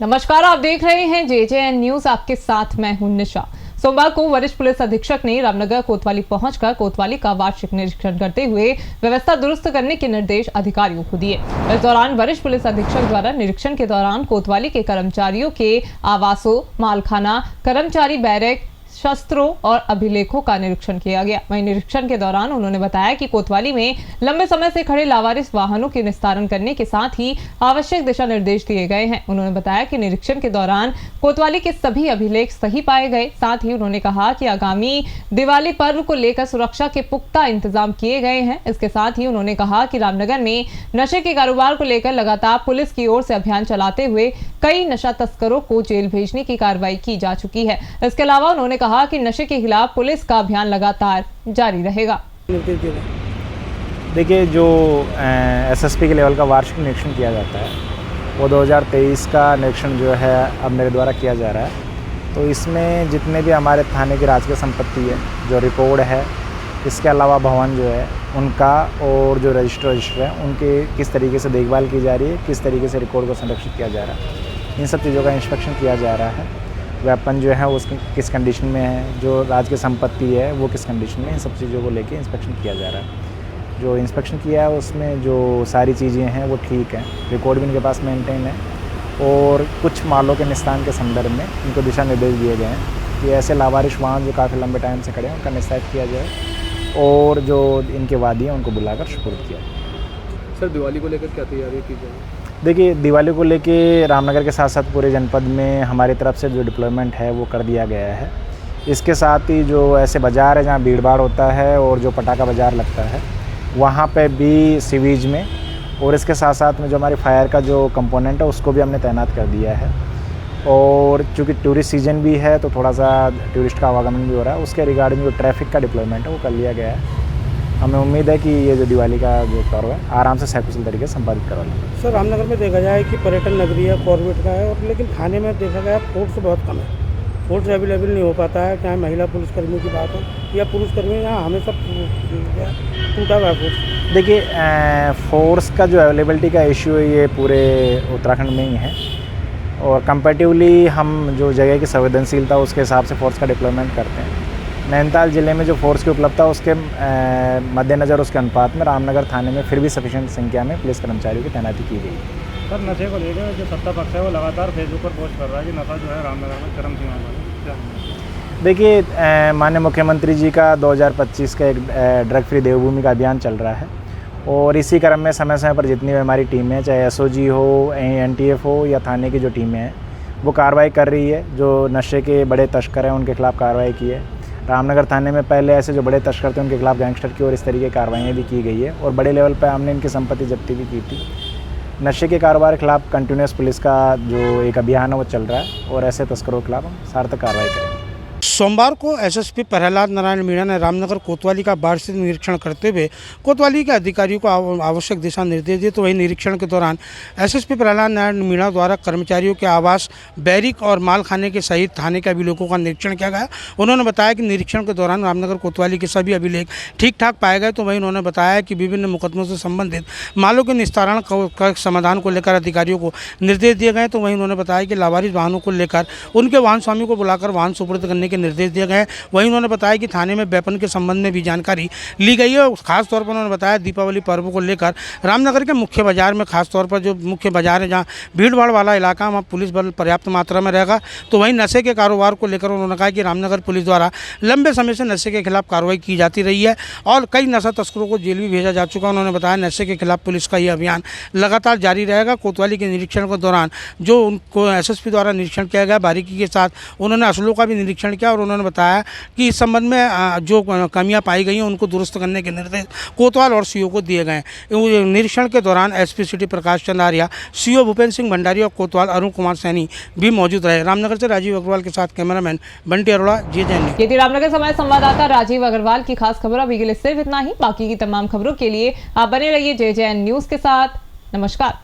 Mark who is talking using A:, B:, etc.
A: नमस्कार, आप देख रहे हैं JJN न्यूज। आपके साथ मैं हूं निशा। सोमवार को वरिष्ठ पुलिस अधीक्षक ने रामनगर कोतवाली पहुंचकर कोतवाली का वार्षिक निरीक्षण करते हुए व्यवस्था दुरुस्त करने के निर्देश अधिकारियों को दिए। इस दौरान वरिष्ठ पुलिस अधीक्षक द्वारा निरीक्षण के दौरान कोतवाली के कर्मचारियों के आवासों, मालखाना, कर्मचारी बैरक, शस्त्रों और अभिलेखों का निरीक्षण किया गया। वहीं निरीक्षण के दौरान उन्होंने बताया कि कोतवाली में लंबे समय से खड़े लावारिस वाहनों के निस्तारण करने के साथ ही आवश्यक दिशा निर्देश दिए गए हैं। उन्होंने बताया कि निरीक्षण के दौरान कोतवाली के सभी अभिलेख सही पाए गए। साथ ही उन्होंने कहा कि आगामी दिवाली पर्व को लेकर सुरक्षा के पुख्ता इंतजाम किए गए हैं। इसके साथ ही उन्होंने कहा कि रामनगर में नशे के कारोबार को लेकर लगातार पुलिस की ओर से अभियान चलाते हुए कई नशा तस्करों को जेल भेजने की कार्रवाई की जा चुकी है। इसके अलावा उन्होंने कहा कि नशे के खिलाफ पुलिस का अभियान लगातार जारी रहेगा।
B: देखिए, जो एसएसपी के लेवल का वार्षिक निरीक्षण किया जाता है वो 2023 का निरीक्षण जो है अब मेरे द्वारा किया जा रहा है। तो इसमें जितने भी हमारे थाने की राजकीय संपत्ति है, जो रिकॉर्ड है, इसके अलावा भवन जो है उनका और जो रजिस्टर है उनके किस तरीके से देखभाल की जा रही है, किस तरीके से रिकॉर्ड को संरक्षित किया जा रहा है, इन सब चीज़ों का इंस्पेक्शन किया जा रहा है। वेपन जो है वो किस कंडीशन में है, जो राजकीय संपत्ति है वो किस कंडीशन में, इन सब चीज़ों को लेके इंस्पेक्शन किया जा रहा है। जो इंस्पेक्शन किया है उसमें जो सारी चीज़ें हैं वो ठीक हैं, रिकॉर्ड भी इनके पास मेंटेन है और कुछ मालों के निस्तारण के संदर्भ में इनको दिशा निर्देश दिए गए हैं कि ऐसे लावारिश वाहन जो काफ़ी लंबे टाइम से खड़े हैं उनका निस्तारण किया जाए और जो इनके वादी हैं उनको बुलाकर सुपुर्द किया जाए।
C: सर, दिवाली को लेकर क्या तैयारी की जाए?
B: देखिए, दिवाली को लेके रामनगर के साथ साथ पूरे जनपद में हमारी तरफ से जो डिप्लॉयमेंट है वो कर दिया गया है। इसके साथ ही जो ऐसे बाज़ार है जहाँ भीड़ भाड़ होता है और जो पटाखा बाज़ार लगता है वहाँ पे भी सिवीज में, और इसके साथ साथ में जो हमारी फायर का जो कंपोनेंट है उसको भी हमने तैनात कर दिया है। और चूँकि टूरिस्ट सीजन भी है तो थोड़ा सा टूरिस्ट का आवागमन भी हो रहा है, उसके रिगार्डिंग जो ट्रैफिक का डिप्लॉयमेंट है वो कर लिया गया है। हमें उम्मीद है कि ये जो दिवाली का जो पर्व है आराम से सकुशल तरीके से संपादित करवा लेंगे।
D: सर, रामनगर में देखा जाए कि पर्यटन नगरी है, कॉर्बेट का है, और लेकिन थाने में देखा गया फोर्स बहुत कम है। फोर्स अवेलेबल नहीं हो पाता है, चाहे महिला पुलिसकर्मियों की बात हो या पुलिसकर्मी, यहाँ हमेशा टूटा हुआ है फोर्स।
B: देखिए, फोर्स का जो अवेलेबिलिटी का इशू है ये पूरे उत्तराखंड में ही है और कंपैरेटिवली हम जो जगह की संवेदनशीलता उसके हिसाब से फोर्स का डिप्लॉयमेंट करते हैं। नैनीताल ज़िले में जो फोर्स की उपलब्धता उसके मद्देनज़र उसके अनुपात में रामनगर थाने में फिर भी सफिशिएंट संख्या में पुलिस कर्मचारियों की तैनाती की गई है।
E: सर, नशे को लेकर जो सत्ता पक्ष है वो लगातार फेसबुक पर पोस्ट कर रहा है कि नशा जो है रामनगर में चरम सीमा पर है।
B: देखिए, माननीय मुख्यमंत्री जी का 2025 का एक ड्रग फ्री देवभूमि का अभियान चल रहा है और इसी क्रम में समय समय पर जितनी भी हमारी टीमें हैं, चाहे SOG हो, NTF हो या थाने की जो टीमें हैं, वो कार्रवाई कर रही है। जो नशे के बड़े तस्कर हैं उनके खिलाफ कार्रवाई की है। रामनगर थाने में पहले ऐसे जो बड़े तस्कर थे उनके खिलाफ गैंगस्टर की और इस तरीके की कार्रवाइयाँ भी की गई है और बड़े लेवल पर हमने इनकी संपत्ति जब्ती भी की थी। नशे के कारोबार के खिलाफ कंटिन्यूस पुलिस का जो एक अभियान है वो चल रहा है और ऐसे तस्करों के खिलाफ हम सार्थक कार्रवाई करेंगे।
D: सोमवार को SSP प्रहलाद नारायण मीणा ने रामनगर कोतवाली का वार्षिक निरीक्षण करते हुए कोतवाली के अधिकारियों को आवश्यक दिशा निर्देश दिए। तो वही निरीक्षण के दौरान SSP प्रहलाद नारायण मीणा द्वारा कर्मचारियों के आवास, बैरिक और मालखाने के सहित थाने के अभिलेखों का निरीक्षण किया गया। उन्होंने बताया कि निरीक्षण के दौरान रामनगर कोतवाली के सभी अभिलेख ठीक ठाक पाए गए। तो वहीं उन्होंने बताया कि विभिन्न मुकदमों से संबंधित मालों के निस्तारण का समाधान को लेकर अधिकारियों को निर्देश दिए गए। तो वहीं उन्होंने बताया कि लावारिस वाहनों को लेकर उनके वाहन स्वामी को बुलाकर वाहन सुपुर्द करने के निर्देश दिए गए। वहीं उन्होंने बताया कि थाने में वेपन के संबंध में भी जानकारी ली गई है। खास तौर पर उन्होंने बताया दीपावली पर्व को लेकर रामनगर के मुख्य बाजार में, खास तौर पर जो मुख्य बाजार है जहां भीड़ भाड़ वाला इलाका, वहाँ पुलिस बल पर्याप्त मात्रा में रहेगा। तो वहीं नशे के कारोबार को लेकर उन्होंने कहा कि रामनगर पुलिस द्वारा लंबे समय से नशे के खिलाफ कार्रवाई की जाती रही है और कई नशा तस्करों को जेल भी भेजा जा चुका है। उन्होंने बताया नशे के खिलाफ पुलिस का यह अभियान लगातार जारी रहेगा। कोतवाली के निरीक्षण के दौरान जो उनको SSP द्वारा निरीक्षण किया गया, बारीकी के साथ उन्होंने असलों का भी निरीक्षण किया और उन्होंने बताया कि इस संबंध में जो कमियां पाई गई हैं उनको दुरुस्त करने के निर्देश कोतवाल और CO को दिए गए हैं। निरीक्षण के दौरान SP city Prakash Chand Arya, CO Bhupendra Singh Bhandari और कोतवाल अरुण कुमार सैनी भी मौजूद रहे। रामनगर से राजीव अग्रवाल के साथ cameraman Bunty Arora, JJN news.
A: ये थी रामनगर समय संवाददाता राजीव अग्रवाल की खास खबर। अभी के लिए सिर्फ इतना ही। बाकी की तमाम खबरों के लिए आप बने रहिए JJN न्यूज के साथ। नमस्कार।